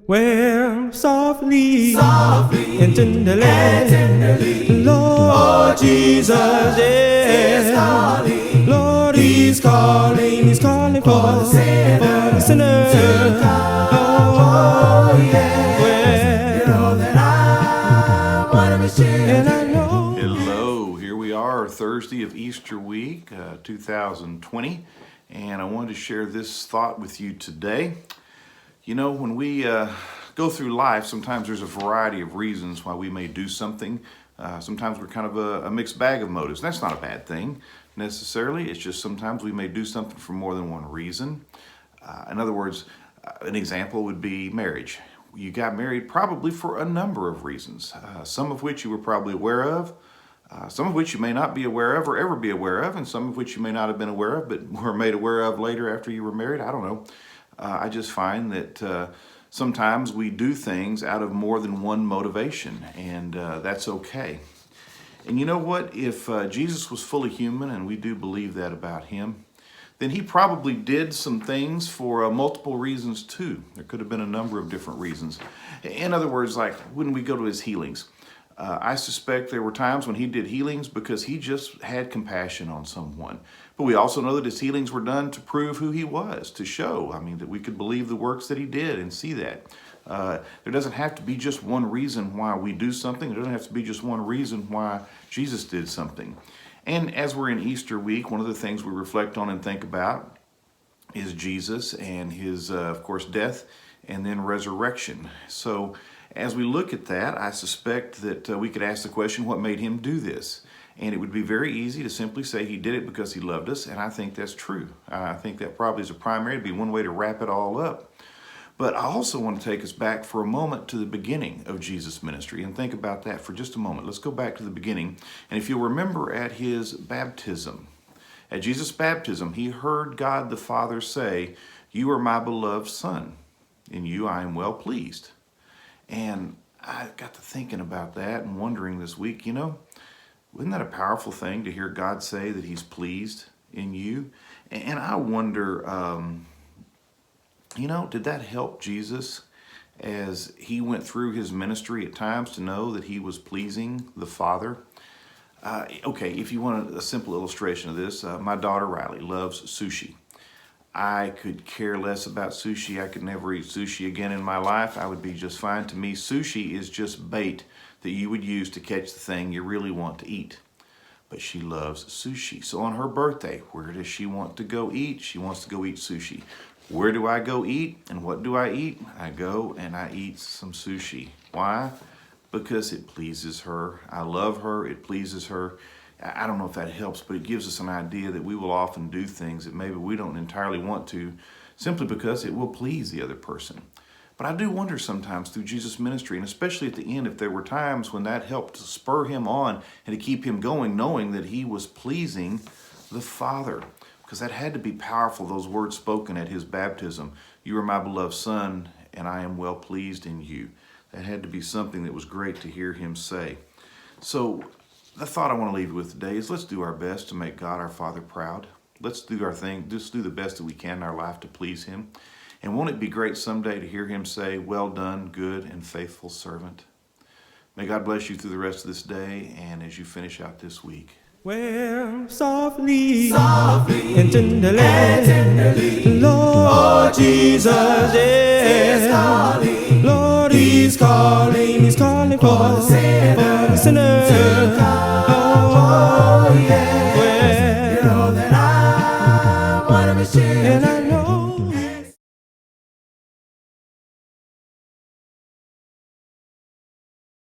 Well, softly, and tenderly, Lord Jesus is calling. Lord, He's calling for the sinner to come. Oh, yeah. Well, you know that I'm one of His children. And I know. Hello, here we are, Thursday of Easter week, 2020, and I wanted to share this thought with you today. You know, when we go through life, sometimes there's a variety of reasons why we may do something. Sometimes we're kind of a mixed bag of motives. That's not a bad thing necessarily. It's just sometimes we may do something for more than one reason. In other words, an example would be marriage. You got married probably for a number of reasons, some of which you were probably aware of, some of which you may not be aware of or ever be aware of, and some of which you may not have been aware of but were made aware of later after you were married. I don't know. I just find that sometimes we do things out of more than one motivation, and that's okay. And you know what? If Jesus was fully human, and we do believe that about Him, then He probably did some things for multiple reasons too. There could have been a number of different reasons. In other words, like when we go to His healings, I suspect there were times when He did healings because He just had compassion on someone. But we also know that His healings were done to prove who He was, to show, that we could believe the works that He did and see that. There doesn't have to be just one reason why we do something. There doesn't have to be just one reason why Jesus did something. And as we're in Easter week, one of the things we reflect on and think about is Jesus and His, of course, death and then resurrection. So as we look at that, I suspect that we could ask the question, what made Him do this? And it would be very easy to simply say He did it because He loved us, and I think that's true. I think that probably is a primary, to be one way to wrap it all up. But I also want to take us back for a moment to the beginning of Jesus' ministry and think about that for just a moment. Let's go back to the beginning. And if you'll remember at His baptism, at Jesus' baptism, He heard God the Father say, "You are my beloved Son. In you I am well pleased." And I got to thinking about that and wondering this week, isn't that a powerful thing to hear God say that He's pleased in you? And I wonder, did that help Jesus as He went through His ministry at times to know that He was pleasing the Father? Okay, if you want a simple illustration of this, my daughter Riley loves sushi. I could care less about sushi. I could never eat sushi again in my life. I would be just fine. To me, sushi is just bait that you would use to catch the thing you really want to eat. But she loves sushi. So on her birthday, where does she want to go eat? She wants to go eat sushi. Where do I go eat? And what do I eat? I go and I eat some sushi. Why? Because it pleases her. I love her. It pleases her. I don't know if that helps, but it gives us an idea that we will often do things that maybe we don't entirely want to, simply because it will please the other person. But I do wonder sometimes through Jesus' ministry, and especially at the end, if there were times when that helped to spur Him on and to keep Him going, knowing that He was pleasing the Father. Because that had to be powerful, those words spoken at His baptism. "You are my beloved Son, and I am well pleased in you." That had to be something that was great to hear Him say. So the thought I want to leave you with today is let's do our best to make God our Father proud. Let's do our thing, just do the best that we can in our life to please Him. And won't it be great someday to hear Him say, "Well done, good and faithful servant"? May God bless you through the rest of this day and as you finish out this week. Well, softly and tenderly, Lord Jesus is calling. Lord, He's calling for the sinner to come.